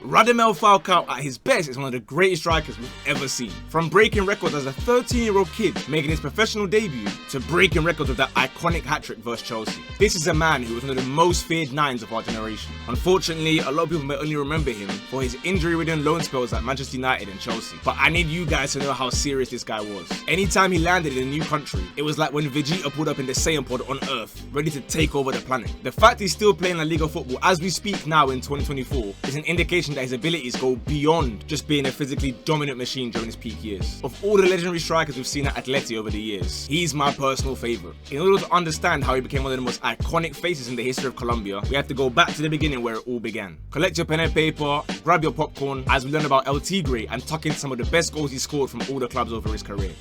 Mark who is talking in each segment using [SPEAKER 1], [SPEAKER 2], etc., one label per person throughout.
[SPEAKER 1] Radamel Falcao at his best is one of the greatest strikers we've ever seen. From breaking records as a 13-year-old kid making his professional debut to breaking records with that iconic hat-trick versus Chelsea. This is a man who was one of the most feared nines of our generation. Unfortunately, a lot of people may only remember him for his injury-ridden loan spells at Manchester United and Chelsea. But I need you guys to know how serious this guy was. Anytime he landed in a new country, it was like when Vegeta pulled up in the Saiyan pod on Earth, ready to take over the planet. The fact he's still playing La Liga football as we speak now in 2024 is an indication that his abilities go beyond just being a physically dominant machine during his peak years. Of all the legendary strikers we've seen at Atleti over the years, he's my personal favourite. In order to understand how he became one of the most iconic faces in the history of Colombia, we have to go back to the beginning where it all began. Collect your pen and paper, grab your popcorn as we learn about El Tigre and tuck in some of the best goals he scored from all the clubs over his career.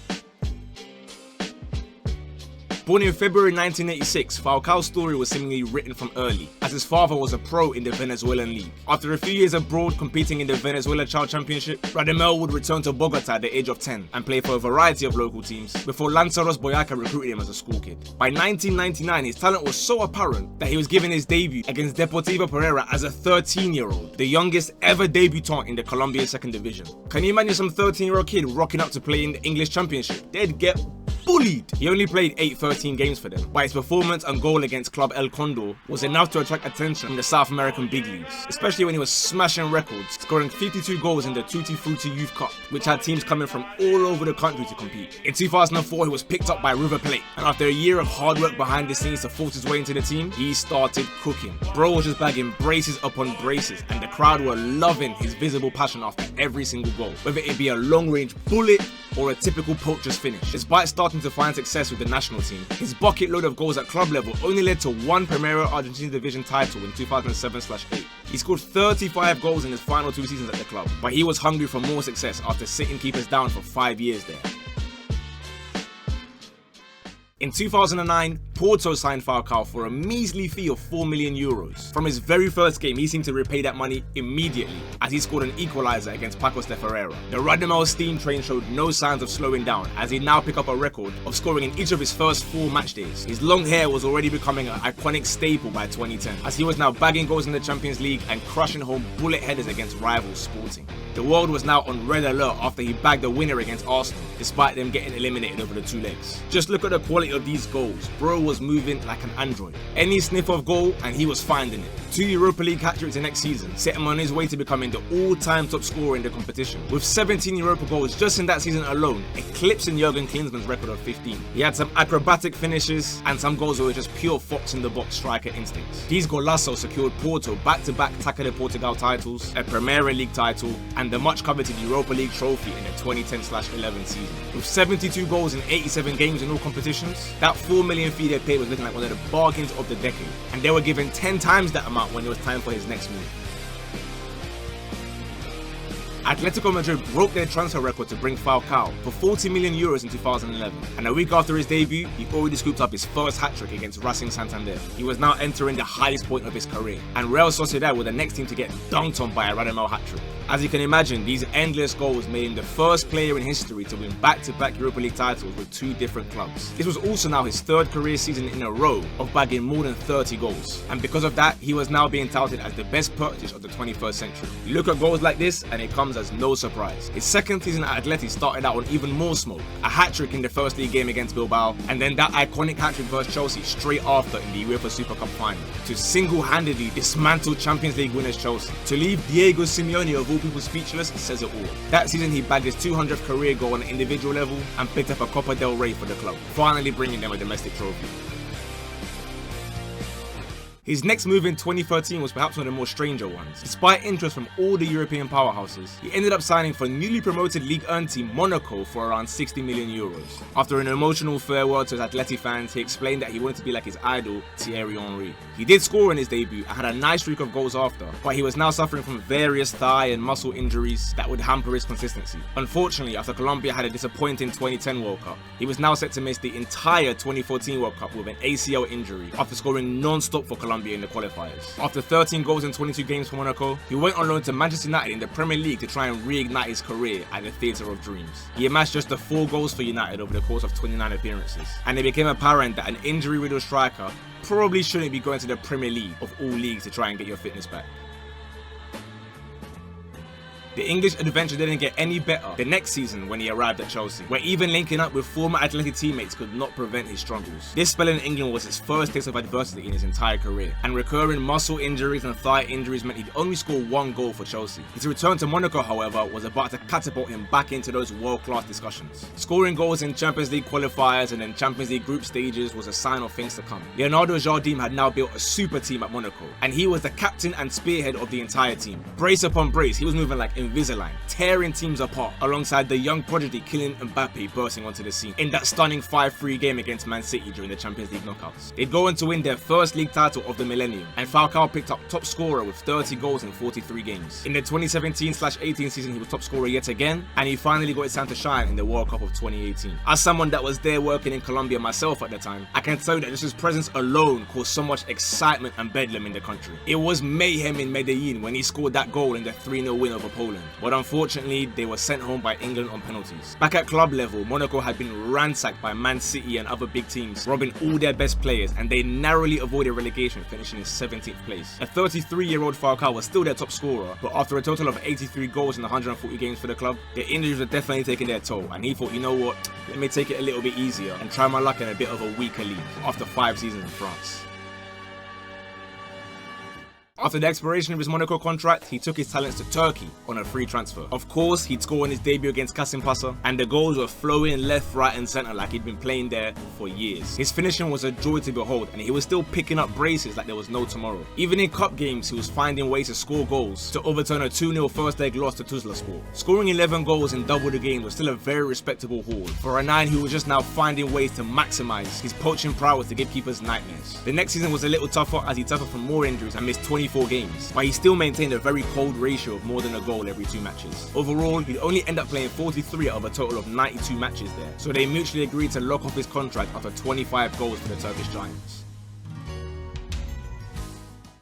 [SPEAKER 1] Born in February 1986, Falcao's story was seemingly written from early, as his father was a pro in the Venezuelan league. After a few years abroad competing in the Venezuela Child Championship, Radamel would return to Bogota at the age of 10 and play for a variety of local teams before Lanzaros Boyacá recruited him as a school kid. By 1999, his talent was so apparent that he was given his debut against Deportivo Pereira as a 13-year-old, the youngest ever debutant in the Colombian second division. Can you imagine some 13-year-old kid rocking up to play in the English Championship? They'd get bullied. He only played 13 games for them, but his performance and goal against Club El Condor was enough to attract attention in the South American big leagues, especially when he was smashing records, scoring 52 goals in the Tutti Frutti Youth Cup, which had teams coming from all over the country to compete. In 2004, he was picked up by River Plate, and after a year of hard work behind the scenes to force his way into the team, he started cooking. Bro was just bagging braces upon braces, and the crowd were loving his visible passion after every single goal, whether it be a long-range bullet or a typical poacher's finish. Despite starting to find success with the national team, his bucket load of goals at club level only led to one Primera Argentina division title in 2007/8. He scored 35 goals in his final 2 seasons at the club, but he was hungry for more success after sitting keepers down for 5 years there. In 2009, Porto signed Falcao for a measly fee of €4 million. From his very first game, he seemed to repay that money immediately, as he scored an equaliser against Pacos de Ferreira. The Radamel steam train showed no signs of slowing down, as he now picked up a record of scoring in each of his first 4 match days. His long hair was already becoming an iconic staple by 2010, as he was now bagging goals in the Champions League and crushing home bullet headers against rivals Sporting. The world was now on red alert after he bagged a winner against Arsenal, despite them getting eliminated over the 2 legs. Just look at the quality of these goals. Bro was moving like an android. Any sniff of goal and he was finding it. 2 Europa League hat-tricks the next season set him on his way to becoming the all-time top scorer in the competition, with 17 Europa goals just in that season alone, eclipsing Jurgen Klinsmann's record of 15. He had some acrobatic finishes and some goals that were just pure fox-in-the-box striker instincts. These golazos secured Porto back-to-back Taça de Portugal titles, a Premier League title, and the much-coveted Europa League trophy in the 2010/11 season. With 72 goals in 87 games in all competitions, that $4 million fee they paid was looking like one of the bargains of the decade, and they were given 10 times that amount when it was time for his next move. Atletico Madrid broke their transfer record to bring Falcao for €40 million in 2011, and a week after his debut, he already scooped up his first hat-trick against Racing Santander. He was now entering the highest point of his career, and Real Sociedad were the next team to get dunked on by a Radamel hat-trick. As you can imagine, these endless goals made him the first player in history to win back-to-back Europa League titles with 2 different clubs. This was also now his 3rd career season in a row of bagging more than 30 goals, and because of that, he was now being touted as the best purchase of the 21st century. You look at goals like this, and it comes as no surprise. His 2nd season at Atleti started out on even more smoke. A hat-trick in the first league game against Bilbao, and then that iconic hat-trick versus Chelsea straight after in the UEFA Super Cup final, to single-handedly dismantle Champions League winners Chelsea. To leave Diego Simeone of all people speechless says it all. That season he bagged his 200th career goal on an individual level and picked up a Copa del Rey for the club, finally bringing them a domestic trophy. His next move in 2013 was perhaps one of the more stranger ones. Despite interest from all the European powerhouses, he ended up signing for newly promoted Ligue 1 team Monaco for around €60 million. After an emotional farewell to his Atleti fans, he explained that he wanted to be like his idol, Thierry Henry. He did score in his debut and had a nice streak of goals after, but he was now suffering from various thigh and muscle injuries that would hamper his consistency. Unfortunately, after Colombia had a disappointing 2010 World Cup, he was now set to miss the entire 2014 World Cup with an ACL injury after scoring non-stop for Colombia in the qualifiers. After 13 goals in 22 games for Monaco, he went on loan to Manchester United in the Premier League to try and reignite his career at the Theatre of Dreams. He amassed just the 4 goals for United over the course of 29 appearances, and it became apparent that an injury-riddled striker probably shouldn't be going to the Premier League of all leagues to try and get your fitness back. The English adventure didn't get any better the next season when he arrived at Chelsea, where even linking up with former Athletic teammates could not prevent his struggles. This spell in England was his first taste of adversity in his entire career, and recurring muscle injuries and thigh injuries meant he'd only score 1 goal for Chelsea. His return to Monaco, however, was about to catapult him back into those world-class discussions. Scoring goals in Champions League qualifiers and then Champions League group stages was a sign of things to come. Leonardo Jardim had now built a super team at Monaco, and he was the captain and spearhead of the entire team. Brace upon brace, he was moving like Invisalign, tearing teams apart, alongside the young prodigy Kylian Mbappe bursting onto the scene in that stunning 5-3 game against Man City during the Champions League knockouts. They'd go on to win their first league title of the millennium, and Falcao picked up top scorer with 30 goals in 43 games. In the 2017/18 season, he was top scorer yet again, and he finally got his time to shine in the World Cup of 2018. As someone that was there working in Colombia myself at the time, I can tell you that just his presence alone caused so much excitement and bedlam in the country. It was mayhem in Medellin when he scored that goal in the 3-0 win over Poland, but unfortunately they were sent home by England on penalties. Back at club level, Monaco had been ransacked by Man City and other big teams, robbing all their best players, and they narrowly avoided relegation, finishing in 17th place. A 33-year-old Falcao was still their top scorer, but after a total of 83 goals in 140 games for the club, the injuries were definitely taking their toll, and he thought, you know what, let me take it a little bit easier and try my luck in a bit of a weaker league after 5 seasons in France. After the expiration of his Monaco contract, he took his talents to Turkey on a free transfer. Of course, he'd score in his debut against Kasımpaşa, and the goals were flowing left, right and centre like he'd been playing there for years. His finishing was a joy to behold, and he was still picking up braces like there was no tomorrow. Even in cup games, he was finding ways to score goals to overturn a 2-0 first leg loss to Tuzlaspor. Scoring 11 goals in double the game was still a very respectable haul for a 9 who was just now finding ways to maximise his poaching prowess to give keepers nightmares. The next season was a little tougher as he suffered from more injuries and missed 24 games, but he still maintained a very cold ratio of more than a goal every 2 matches. Overall, he'd only end up playing 43 out of a total of 92 matches there, so they mutually agreed to lock off his contract after 25 goals for the Turkish Giants.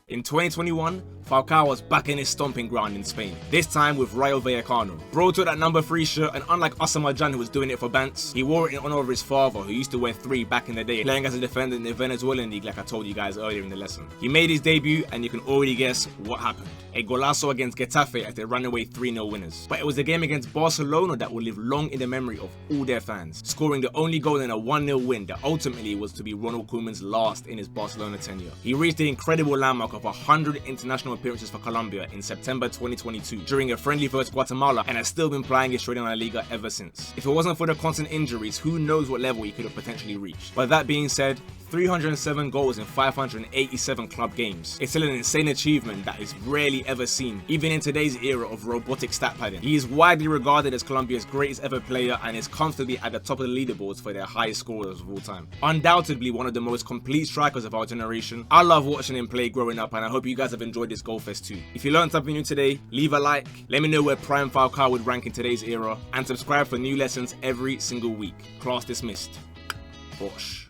[SPEAKER 1] In 2021, Falcao was back in his stomping ground in Spain, this time with Rayo Vallecano. Bro took that number 3 shirt, and unlike Osama Jan, who was doing it for Bants, he wore it in honor of his father, who used to wear 3 back in the day, playing as a defender in the Venezuelan league like I told you guys earlier in the lesson. He made his debut, and you can already guess what happened. A golazo against Getafe as they ran away 3-0 winners. But it was a game against Barcelona that will live long in the memory of all their fans, scoring the only goal in a 1-0 win that ultimately was to be Ronald Koeman's last in his Barcelona tenure. He reached the incredible landmark of 100 international appearances for Colombia in September 2022 during a friendly versus Guatemala, and has still been plying his trade in La Liga ever since. If it wasn't for the constant injuries, who knows what level he could have potentially reached. But that being said, 307 goals in 587 club games. It's still an insane achievement that is rarely ever seen, even in today's era of robotic stat padding. He is widely regarded as Colombia's greatest ever player and is comfortably at the top of the leaderboards for their highest scorers of all time. Undoubtedly one of the most complete strikers of our generation. I love watching him play growing up, and I hope you guys have enjoyed this goal fest too. If you learned something new today, leave a like, let me know where Prime Falcao would rank in today's era, and subscribe for new lessons every single week. Class dismissed. Bosh.